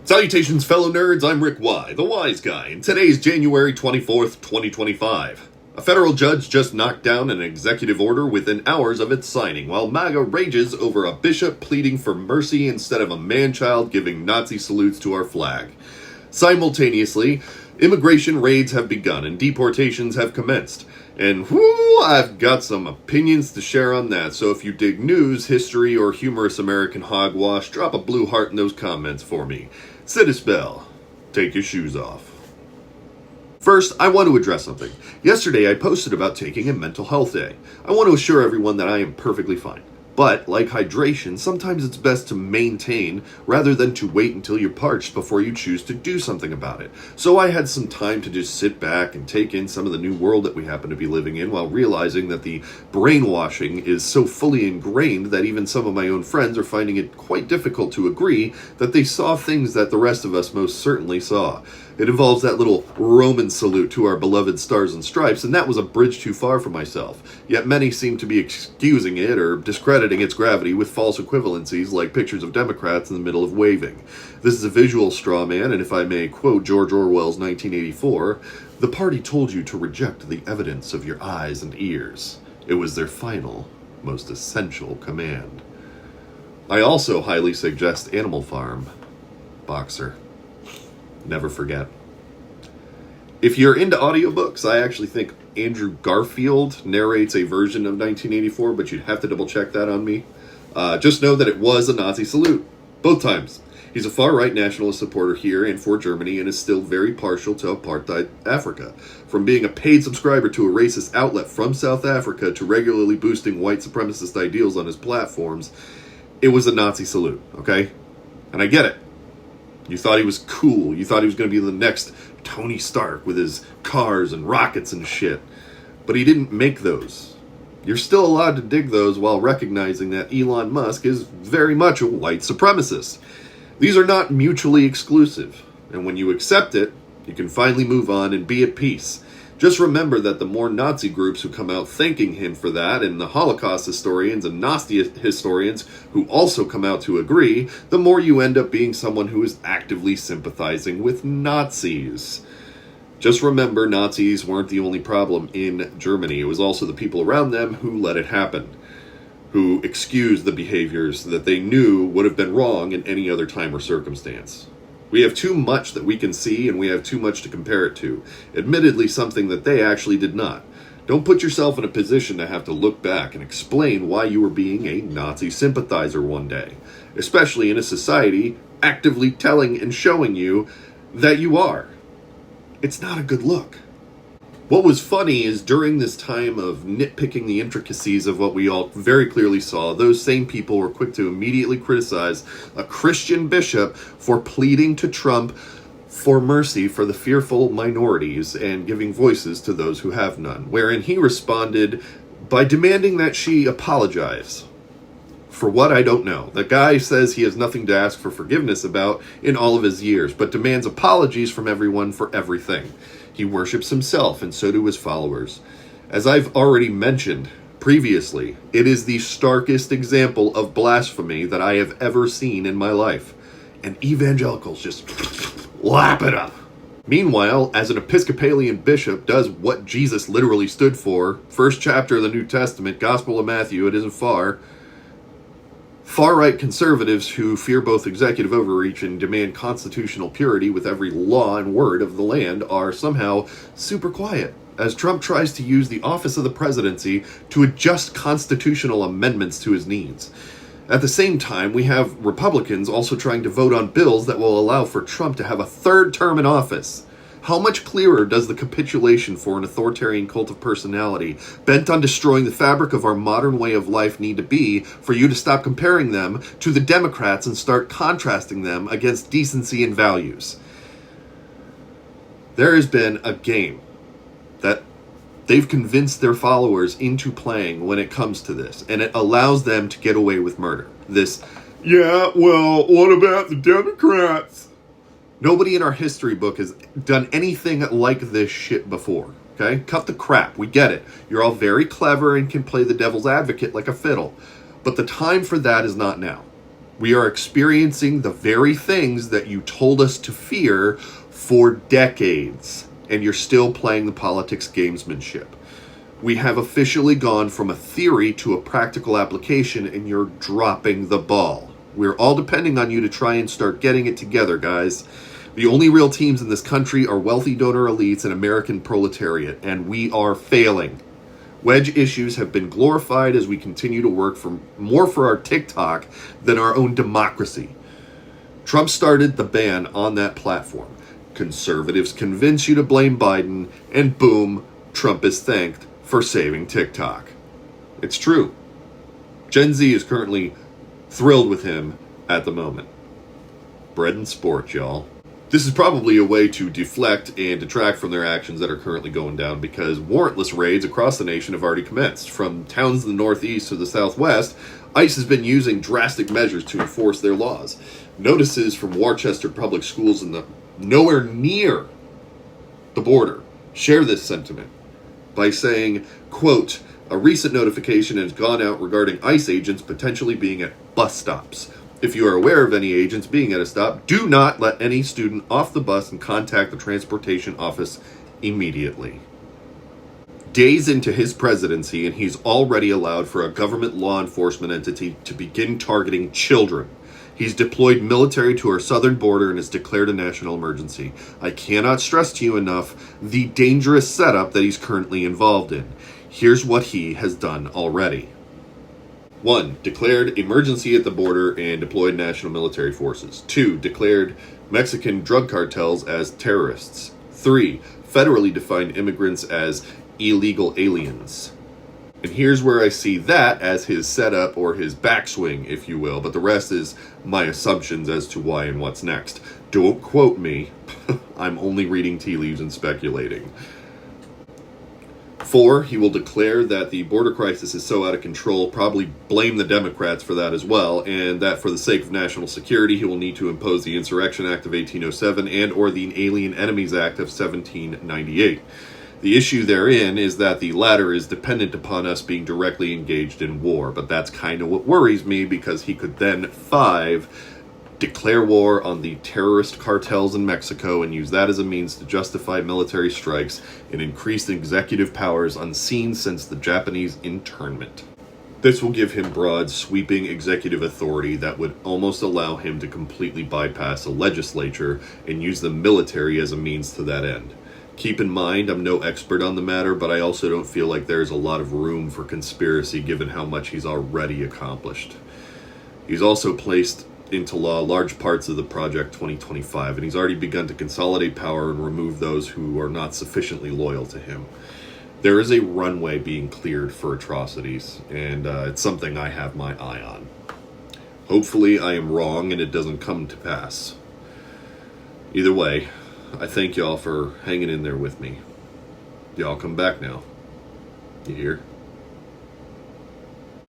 Salutations, fellow nerds. I'm Rick Y, the Wise Guy, and today's January 24th, 2025. A federal judge just knocked down an executive order within hours of its signing, while MAGA rages over a bishop pleading for mercy instead of a man-child giving Nazi salutes to our flag. Simultaneously, immigration raids have begun and deportations have commenced. And whoo, I've got some opinions to share on that, so if you dig news, history, or humorous American hogwash, drop a blue heart in those comments for me. Citispell, take your shoes off. First, I want to address something. Yesterday, I posted about taking a mental health day. I want to assure everyone that I am perfectly fine. But, like hydration, sometimes it's best to maintain rather than to wait until you're parched before you choose to do something about it. So I had some time to just sit back and take in some of the new world that we happen to be living in while realizing that the brainwashing is so fully ingrained that even some of my own friends are finding it quite difficult to agree that they saw things that the rest of us most certainly saw. It involves that little Roman salute to our beloved stars and stripes, and that was a bridge too far for myself. Yet many seem to be excusing it or discrediting its gravity with false equivalencies like pictures of Democrats in the middle of waving. This is a visual straw man, and if I may quote George Orwell's 1984, the party told you to reject the evidence of your eyes and ears. It was their final, most essential command. I also highly suggest Animal Farm. Boxer. Never forget. If you're into audiobooks, I actually think Andrew Garfield narrates a version of 1984, but you'd have to double check that on me. Just know that it was a Nazi salute. Both times. He's a far-right nationalist supporter here and for Germany and is still very partial to apartheid Africa. From being a paid subscriber to a racist outlet from South Africa to regularly boosting white supremacist ideals on his platforms, it was a Nazi salute, okay? And I get it. You thought he was cool. You thought he was going to be the next Tony Stark with his cars and rockets and shit. But he didn't make those. You're still allowed to dig those while recognizing that Elon Musk is very much a white supremacist. These are not mutually exclusive. And when you accept it, you can finally move on and be at peace. Just remember that the more Nazi groups who come out thanking him for that, and the Holocaust historians and Nazi historians who also come out to agree, the more you end up being someone who is actively sympathizing with Nazis. Just remember, Nazis weren't the only problem in Germany. It was also the people around them who let it happen, who excused the behaviors that they knew would have been wrong in any other time or circumstance. We have too much that we can see, and we have too much to compare it to. Admittedly, something that they actually did not. Don't put yourself in a position to have to look back and explain why you were being a Nazi sympathizer one day, especially in a society actively telling and showing you that you are. It's not a good look. What was funny is during this time of nitpicking the intricacies of what we all very clearly saw, those same people were quick to immediately criticize a Christian bishop for pleading to Trump for mercy for the fearful minorities and giving voices to those who have none, wherein he responded by demanding that she apologize. For what, I don't know. The guy says he has nothing to ask for forgiveness about in all of his years, but demands apologies from everyone for everything. He worships himself, and so do his followers. As I've already mentioned previously, it is the starkest example of blasphemy that I have ever seen in my life. And evangelicals just lap it up. Meanwhile, as an Episcopalian bishop does what Jesus literally stood for, first chapter of the New Testament, Gospel of Matthew, it isn't far, far-right conservatives who fear both executive overreach and demand constitutional purity with every law and word of the land are somehow super quiet, as Trump tries to use the office of the presidency to adjust constitutional amendments to his needs. At the same time, we have Republicans also trying to vote on bills that will allow for Trump to have a third term in office. How much clearer does the capitulation for an authoritarian cult of personality, bent on destroying the fabric of our modern way of life, need to be for you to stop comparing them to the Democrats and start contrasting them against decency and values? There has been a game that they've convinced their followers into playing when it comes to this, and it allows them to get away with murder. This, yeah, well, what about the Democrats? Nobody in our history book has done anything like this shit before, okay? Cut the crap. We get it. You're all very clever and can play the devil's advocate like a fiddle. But the time for that is not now. We are experiencing the very things that you told us to fear for decades, and you're still playing the politics gamesmanship. We have officially gone from a theory to a practical application, and you're dropping the ball. We're all depending on you to try and start getting it together, guys. The only real teams in this country are wealthy donor elites and American proletariat, and we are failing. Wedge issues have been glorified as we continue to work more for our TikTok than our own democracy. Trump started the ban on that platform. Conservatives convince you to blame Biden, and boom, Trump is thanked for saving TikTok. It's true. Gen Z is currently thrilled with him at the moment. Bread and sport, y'all. This is probably a way to deflect and detract from their actions that are currently going down, because warrantless raids across the nation have already commenced. From towns in the northeast to the southwest, ICE has been using drastic measures to enforce their laws. Notices from Worcester public schools nowhere near the border share this sentiment by saying, quote, "A recent notification has gone out regarding ICE agents potentially being at bus stops. If you are aware of any agents being at a stop, do not let any student off the bus and contact the transportation office immediately." Days into his presidency, and he's already allowed for a government law enforcement entity to begin targeting children. He's deployed military to our southern border and has declared a national emergency. I cannot stress to you enough the dangerous setup that he's currently involved in. Here's what he has done already. 1. Declared emergency at the border and deployed national military forces. 2. Declared Mexican drug cartels as terrorists. 3. Federally defined immigrants as illegal aliens. And here's where I see that as his setup, or his backswing, if you will, but the rest is my assumptions as to why and what's next. Don't quote me. I'm only reading tea leaves and speculating. 4, he will declare that the border crisis is so out of control, probably blame the Democrats for that as well, and that for the sake of national security, he will need to impose the Insurrection Act of 1807 and or the Alien Enemies Act of 1798. The issue therein is that the latter is dependent upon us being directly engaged in war, but that's kind of what worries me, because he could then, 5, declare war on the terrorist cartels in Mexico and use that as a means to justify military strikes and increase executive powers unseen since the Japanese internment. This will give him broad, sweeping executive authority that would almost allow him to completely bypass a legislature and use the military as a means to that end. Keep in mind, I'm no expert on the matter, but I also don't feel like there's a lot of room for conspiracy given how much he's already accomplished. He's also placed into law large parts of the Project 2025, and he's already begun to consolidate power and remove those who are not sufficiently loyal to him. There is a runway being cleared for atrocities, and it's something I have my eye on. Hopefully I am wrong and it doesn't come to pass. Either way, I thank y'all for hanging in there with me. Y'all come back now. You hear?